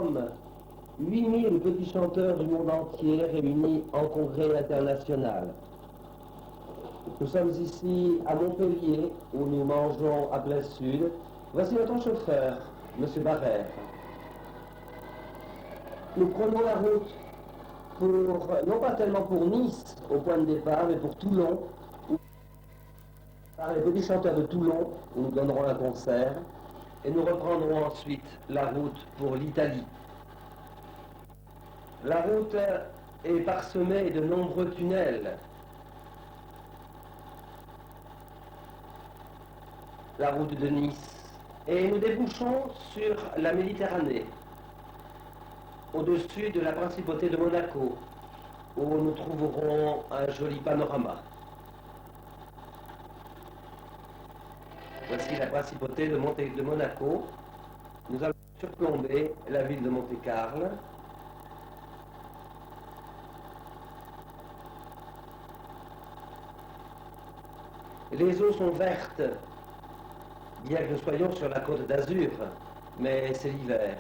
sommes 8000 petits chanteurs du monde entier réunis en congrès international. Nous sommes ici à Montpellier, où nous mangeons à plein sud. Voici notre chauffeur, M. Barrère. Nous prenons la route pour, non pas tellement pour Nice, au point de départ, mais pour Toulon, par les petits chanteurs de Toulon, où nous donnerons un concert, et nous reprendrons ensuite la route pour l'Italie. La route est parsemée de nombreux tunnels. La route de Nice. Et nous débouchons sur la Méditerranée, au-dessus de la principauté de Monaco, où nous trouverons un joli panorama. Voici la principauté de Monaco. Nous allons surplomber la ville de Monte-Carlo. Les eaux sont vertes, bien que nous soyons sur la côte d'Azur, mais c'est l'hiver.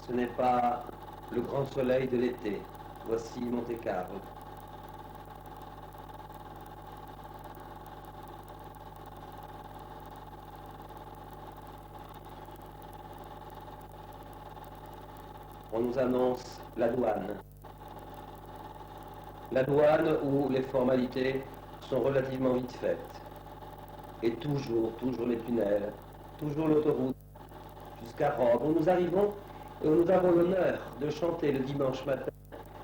Ce n'est pas le grand soleil de l'été. Voici Monte-Carlo. On nous annonce la douane. La douane où les formalités sont relativement vite faites. Et toujours les tunnels, toujours l'autoroute, jusqu'à Rome, où nous arrivons et où nous avons l'honneur de chanter le dimanche matin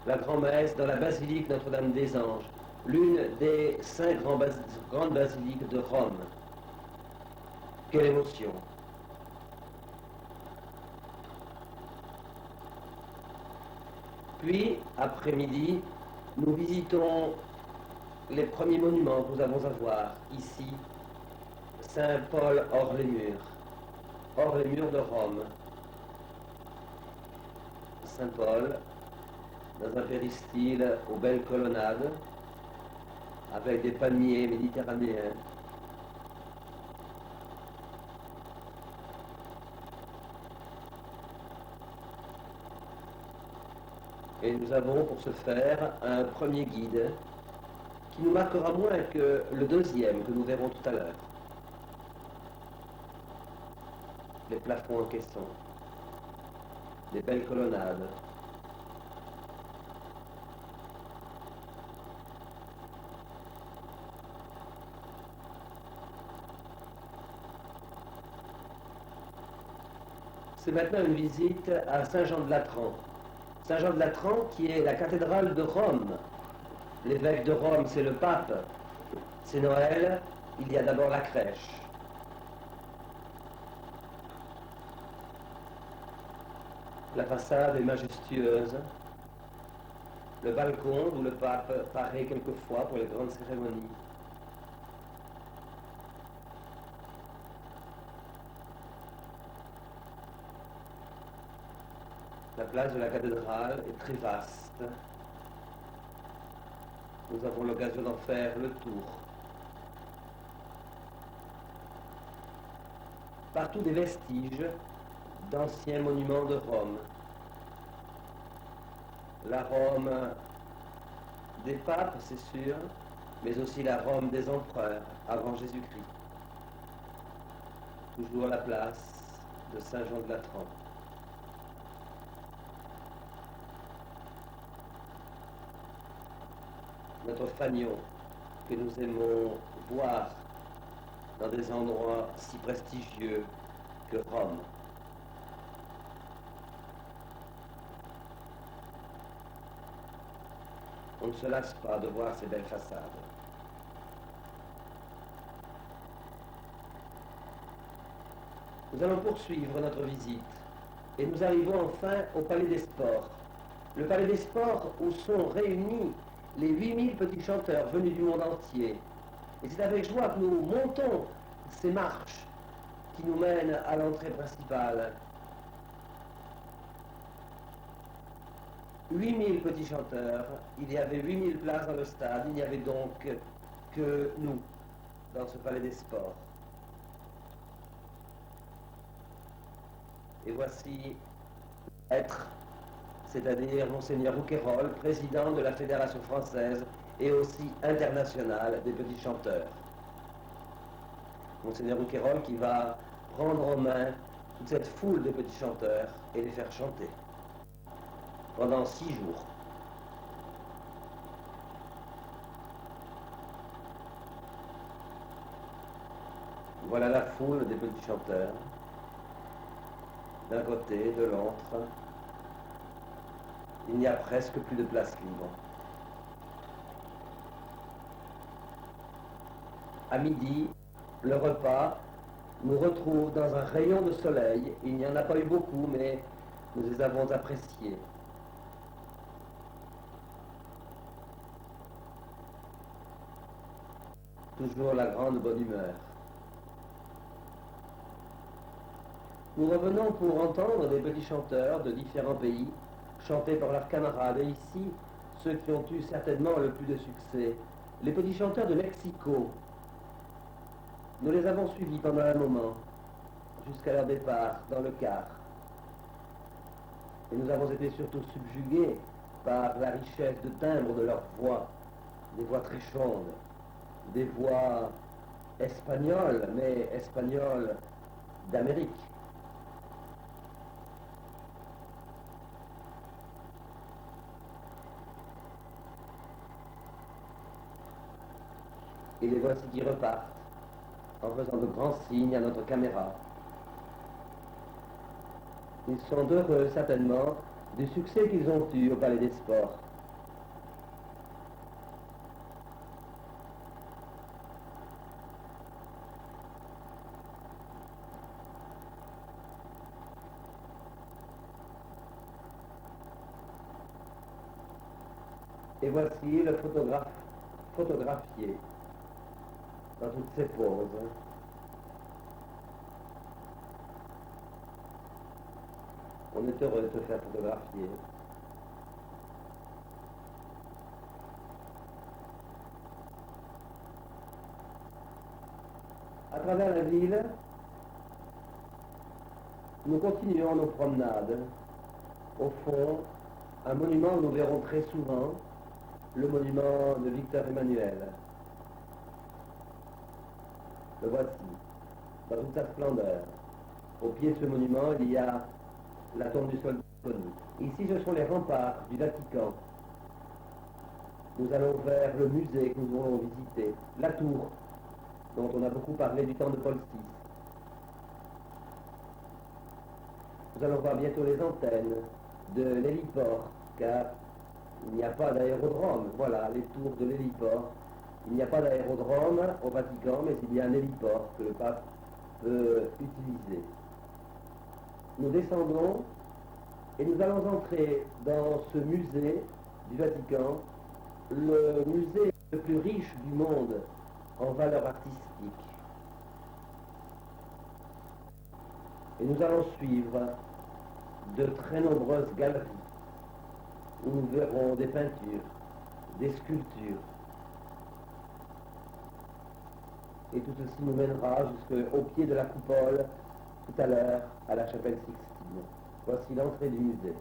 la grand-messe dans la basilique Notre-Dame des Anges, l'une des 5 grandes basiliques de Rome. Quelle émotion! Puis, après-midi, nous visitons les premiers monuments que nous avons à voir ici. Saint-Paul hors les murs de Rome. Saint-Paul, dans un péristyle aux belles colonnades, avec des palmiers méditerranéens. Et nous avons pour ce faire un premier guide qui nous marquera moins que le deuxième que nous verrons tout à l'heure. Les plafonds en caisson, les belles colonnades. C'est maintenant une visite à Saint-Jean-de-Latran. Saint-Jean-de-Latran qui est la cathédrale de Rome. L'évêque de Rome, c'est le pape. C'est Noël, il y a d'abord la crèche. La façade est majestueuse. Le balcon où le pape paraît quelquefois pour les grandes cérémonies. La place de la cathédrale est très vaste. Nous avons l'occasion d'en faire le tour. Partout des vestiges d'anciens monuments de Rome. La Rome des papes, c'est sûr, mais aussi la Rome des empereurs avant Jésus-Christ. Toujours la place de Saint-Jean-de-Latran. Notre fanion que nous aimons voir dans des endroits si prestigieux que Rome. On ne se lasse pas de voir ces belles façades. Nous allons poursuivre notre visite et nous arrivons enfin au Palais des Sports. Le Palais des Sports où sont réunis les 8000 petits chanteurs venus du monde entier. Et c'est avec joie que nous montons ces marches qui nous mènent à l'entrée principale. 8000 petits chanteurs, il y avait 8000 places dans le stade, il n'y avait donc que nous dans ce Palais des Sports. Et voici Être, c'est-à-dire Monseigneur Rouquayrol, président de la Fédération française et aussi internationale des petits chanteurs. Monseigneur Rouquayrol qui va prendre en main toute cette foule de petits chanteurs et les faire chanter pendant 6 jours. Voilà la foule des petits chanteurs, d'un côté, de l'autre. Il n'y a presque plus de place libre. À midi, le repas nous retrouve dans un rayon de soleil. Il n'y en a pas eu beaucoup, mais nous les avons appréciés. Toujours la grande bonne humeur. Nous revenons pour entendre des petits chanteurs de différents pays chantés par leurs camarades. Et ici, ceux qui ont eu certainement le plus de succès, les petits chanteurs de Mexico. Nous les avons suivis pendant un moment, jusqu'à leur départ dans le car. Et nous avons été surtout subjugués par la richesse de timbre de leurs voix, des voix trichantes, des voix espagnoles, mais espagnoles d'Amérique. Et les voici qui repartent, en faisant de grands signes à notre caméra. Ils sont heureux, certainement, du succès qu'ils ont eu au Palais des Sports. Et voici le photographe photographié dans toutes ses poses. On est heureux de se faire photographier. À travers la ville, nous continuons nos promenades. Au fond, un monument que nous verrons très souvent, le monument de Victor Emmanuel. Le voici, dans toute sa splendeur. Au pied de ce monument, il y a la tombe du soldat. Ici, ce sont les remparts du Vatican. Nous allons vers le musée que nous voulons visiter, la tour, dont on a beaucoup parlé du temps de Paul VI. Nous allons voir bientôt les antennes de l'héliport, car il n'y a pas d'aérodrome. Voilà, les tours de l'héliport. Il n'y a pas d'aérodrome au Vatican, mais il y a un héliport que le pape peut utiliser. Nous descendons et nous allons entrer dans ce musée du Vatican, le musée le plus riche du monde en valeur artistique. Et nous allons suivre de très nombreuses galeries où nous verrons des peintures, des sculptures. Et tout ceci nous mènera jusqu'au pied de la coupole, tout à l'heure, à la chapelle Sixtine. Voici l'entrée du musée.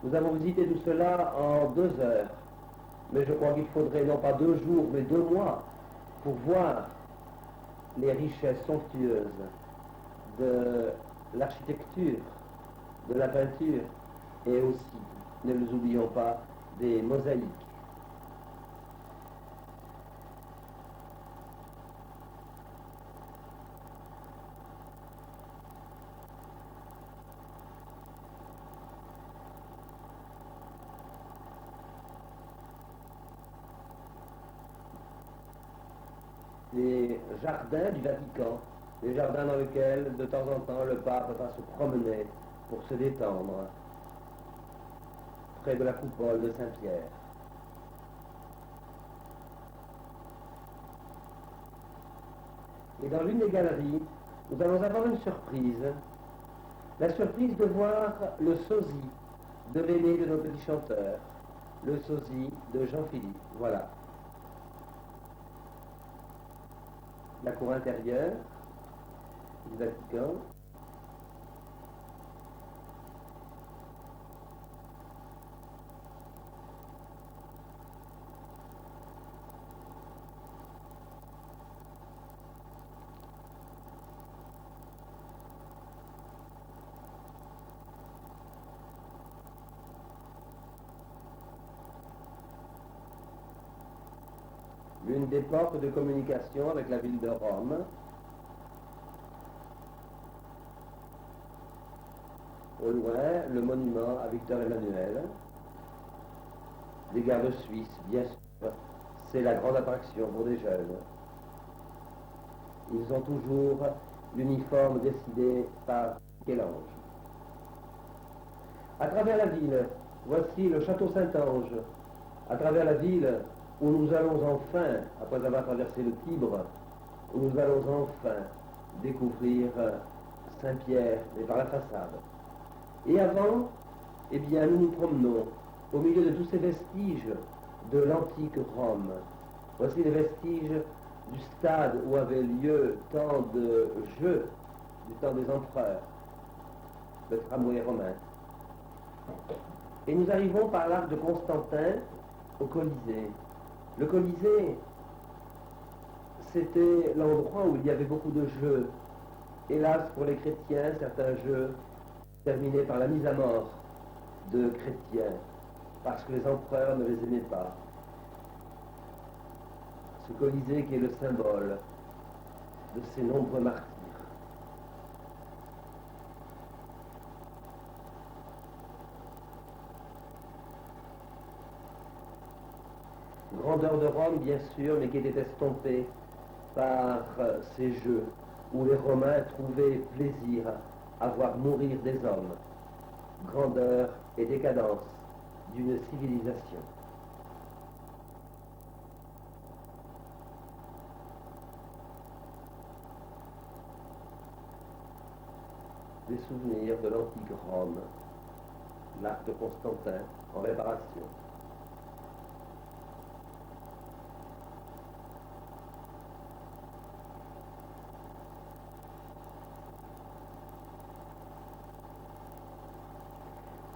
Nous avons visité tout cela en 2 heures, mais je crois qu'il faudrait non pas 2 jours, mais 2 mois pour voir les richesses somptueuses de l'architecture, de la peinture, et aussi, ne nous oublions pas, des mosaïques. Les jardins du Vatican, les jardins dans lesquels, de temps en temps, le pape va se promener pour se détendre, près de la coupole de Saint-Pierre. Et dans l'une des galeries, nous allons avoir une surprise. La surprise de voir le sosie de l'aîné de nos petits chanteurs, le sosie de Jean-Philippe. Voilà. la cour intérieure du Vatican. L'une des portes de communication avec la ville de Rome. Au loin, le monument à Victor Emmanuel. Les gardes suisses, bien sûr, c'est la grande attraction pour des jeunes. Ils ont toujours l'uniforme décidé par Michel-Ange. À travers la ville, voici le château Saint-Ange. À travers la ville, où nous allons enfin, après avoir traversé le Tibre, où nous allons enfin découvrir Saint-Pierre, mais par la façade. Et avant, eh bien, nous nous promenons au milieu de tous ces vestiges de l'antique Rome. Voici les vestiges du stade où avait lieu tant de jeux du temps des empereurs, le tramway romain. Et nous arrivons par l'arc de Constantin au Colisée. Le Colisée, c'était l'endroit où il y avait beaucoup de jeux. Hélas, pour les chrétiens, certains jeux terminaient par la mise à mort de chrétiens, parce que les empereurs ne les aimaient pas. Ce Colisée qui est le symbole de ces nombreux martyrs. Grandeur de Rome, bien sûr, mais qui était estompée par ces jeux où les Romains trouvaient plaisir à voir mourir des hommes. Grandeur et décadence d'une civilisation. Des souvenirs de l'antique Rome, l'arc de Constantin en réparation.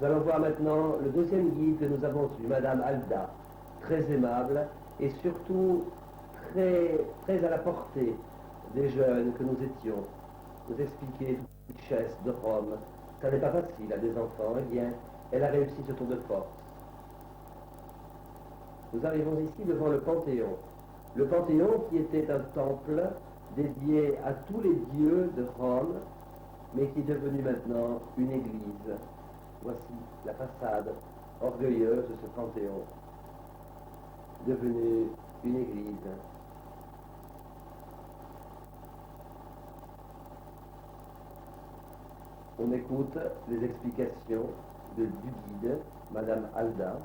Nous allons voir maintenant le deuxième guide que nous avons eu, Madame Alda, très aimable et surtout très à la portée des jeunes que nous étions. Nous expliquer toute la richesse de Rome. Ça n'est pas facile à des enfants, eh bien, elle a réussi ce tour de force. Nous arrivons ici devant le Panthéon. Le Panthéon qui était un temple dédié à tous les dieux de Rome, mais qui est devenu maintenant une église. Voici la façade orgueilleuse de ce Panthéon, devenu une église. On écoute les explications du guide, Madame Alda.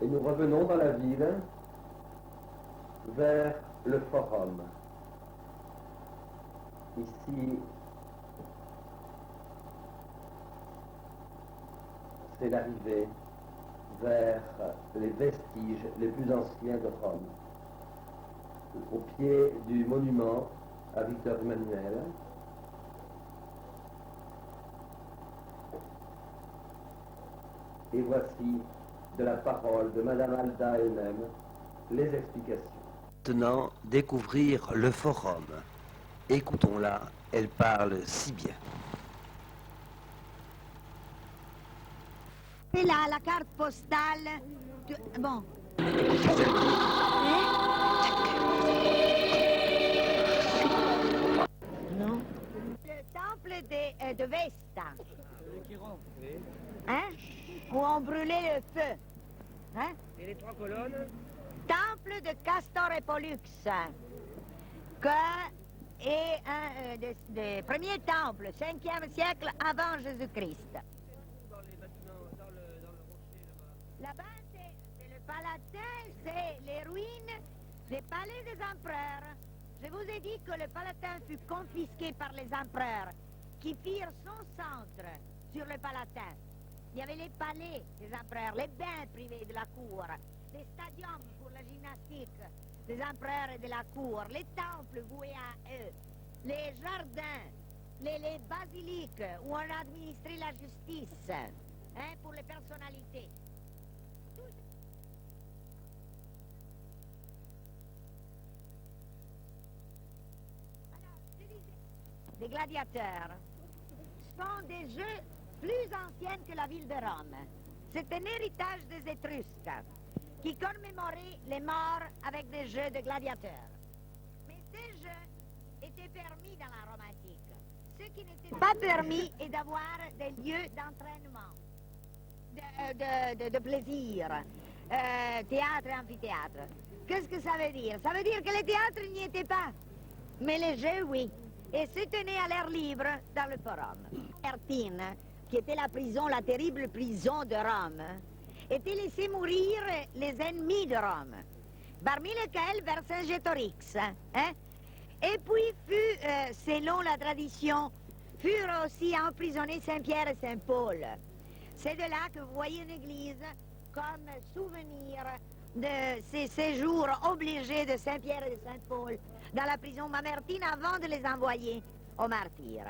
Et nous revenons dans la ville vers le forum. Ici, c'est l'arrivée vers les vestiges les plus anciens de Rome. Au pied du monument à Victor Emmanuel. Et voici, de la parole de Madame Alda elle-même, les explications. Maintenant, découvrir le forum. Écoutons-la, elle parle si bien. C'est là la carte postale. Bon. Non. Le temple de Vesta. Hein? Où on brûlait le feu. Hein? Et les trois colonnes? Temple de Castor et Pollux. Que est un des premiers temples, 5e siècle avant Jésus-Christ. Dans les bâtiments, dans le rocher là-bas. Là-bas, c'est le Palatin, c'est les ruines des palais des empereurs. Je vous ai dit que le Palatin fut confisqué par les empereurs, qui firent son centre sur le Palatin. Il y avait les palais des empereurs, les bains privés de la cour, les stadiums pour la gymnastique des empereurs et de la cour, les temples voués à eux, les jardins, les basiliques où on administrait la justice, hein, pour les personnalités. Alors, je disais, des gladiateurs sont des jeux plus anciens que la ville de Rome. C'est un héritage des Étrusques qui commémorait les morts avec des jeux de gladiateurs. Mais ces jeux étaient permis dans la Rome antique. Ce qui n'était pas permis est d'avoir des lieux d'entraînement, de plaisir, théâtre et amphithéâtre. Qu'est-ce que ça veut dire? Ça veut dire que les théâtres n'y étaient pas, mais les jeux, oui. Et se tenaient à l'air libre dans le forum. Hertine, qui était la prison, la terrible prison de Rome, était laissé mourir les ennemis de Rome, parmi lesquels Vercingétorix, hein? Et puis selon la tradition, furent aussi emprisonnés Saint-Pierre et Saint-Paul. C'est de là que vous voyez une église comme souvenir de ces séjours obligés de Saint-Pierre et de Saint-Paul dans la prison Mamertine avant de les envoyer au martyr.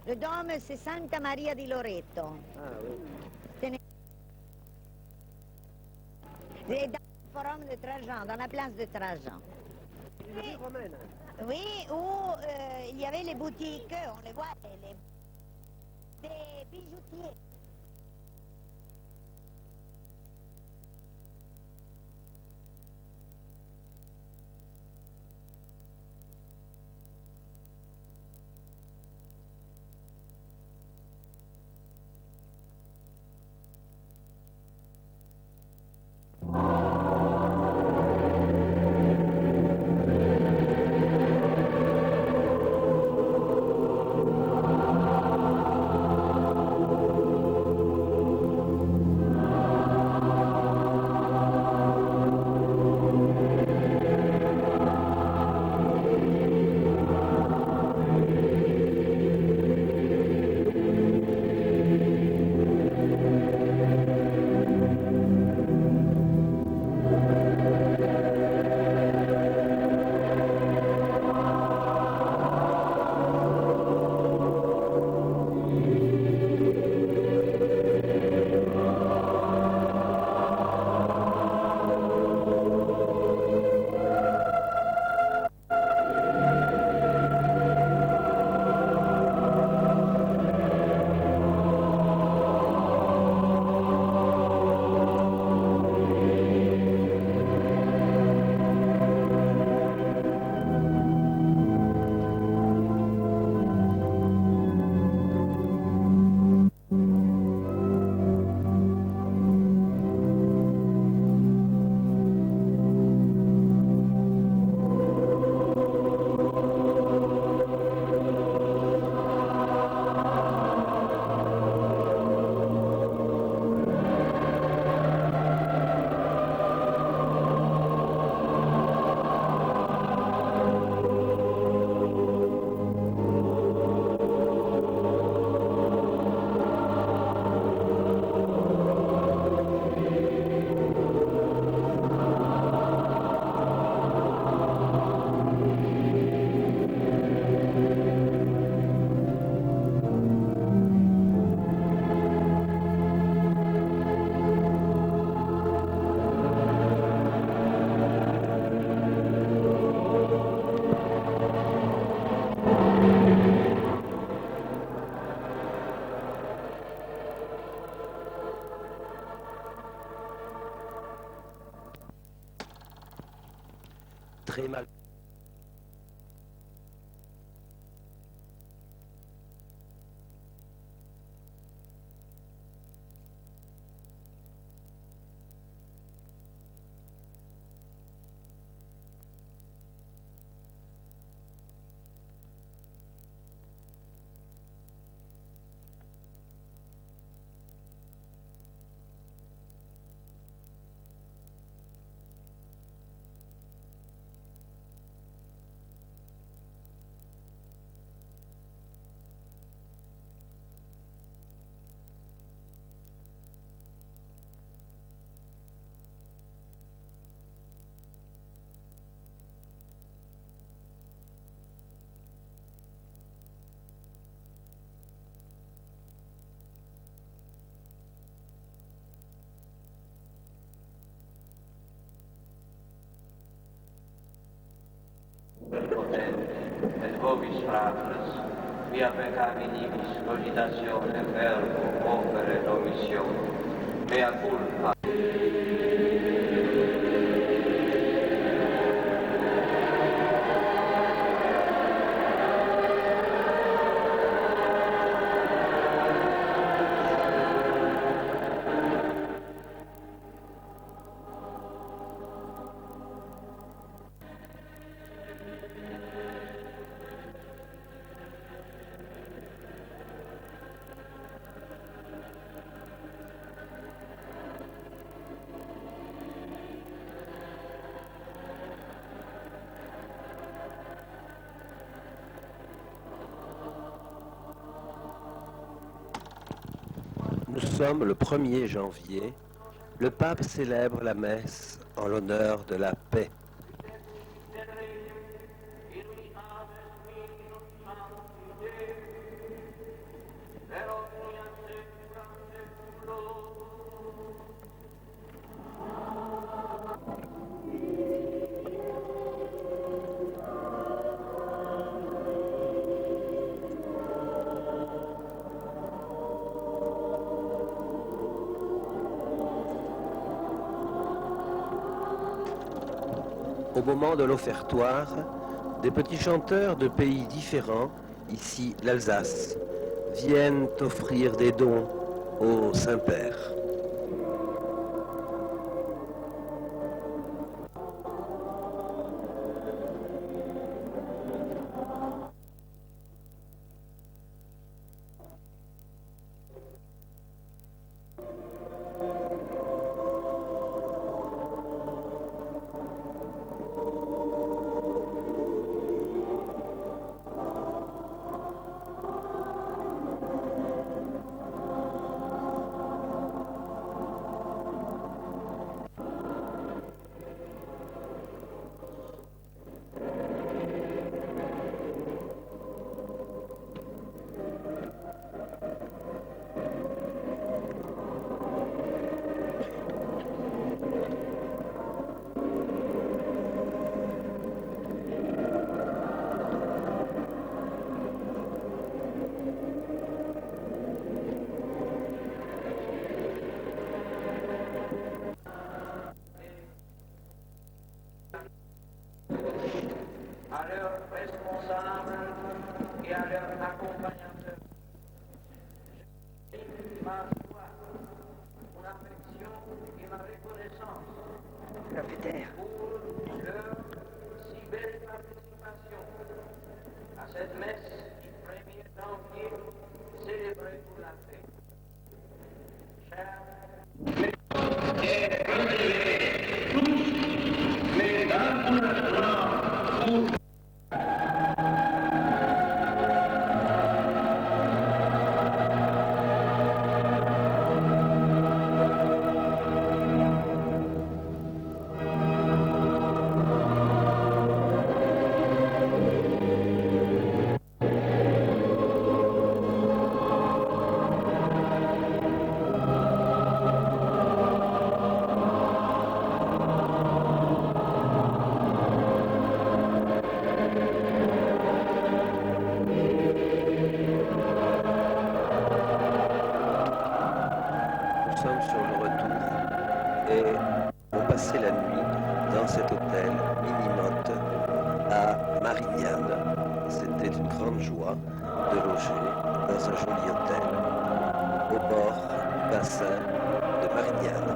Le dôme, c'est Santa Maria di Loreto. Ah oui. C'est dans le forum de Trajan, dans la place de Trajan. Une ville romaine. Oui, où il y avait les boutiques, on les voit, des bijoutiers. Très mal. fratres, via peccami nibis cogitatione, verbo, opere, omissione, mea culpa. Nous sommes le 1er janvier. Le pape célèbre la messe en l'honneur de la paix. Au moment de l'offertoire, des petits chanteurs de pays différents, ici l'Alsace, viennent offrir des dons au Saint-Père. À leurs responsables et à leurs accompagnateurs, ma foi, mon affection et ma reconnaissance pour leur si belle participation à cette messe du 1er janvier célébrée pour la paix. Chers Nous sommes sur le retour et on passait la nuit dans cet hôtel Minimote à Marignane. C'était une grande joie de loger dans un joli hôtel au bord du bassin de Marignane.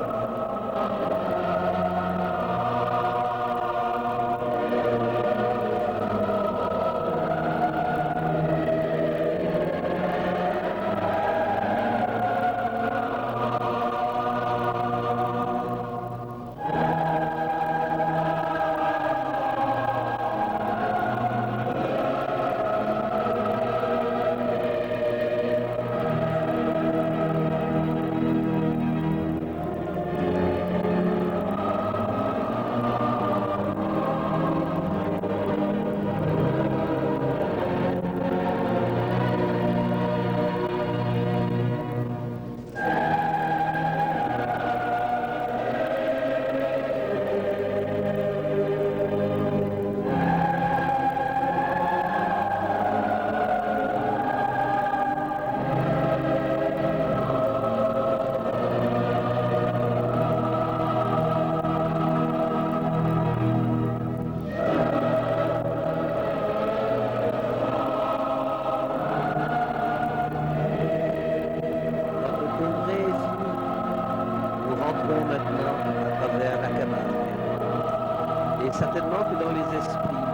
remonterons maintenant à travers la Camargue. Et certainement que dans les esprits,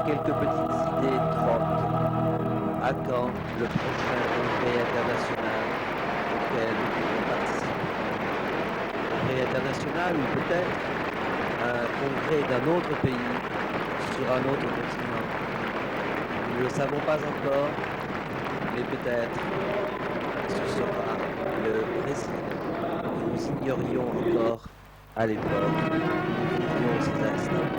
quelques petites idées trottent. À quand le prochain congrès international auquel nous pouvons participer? Congrès international ou peut-être un congrès d'un autre pays sur un autre continent. Nous ne le savons pas encore, mais peut-être ce sera le Brésil que nous ignorions encore à l'époque où nous vivions ces instants.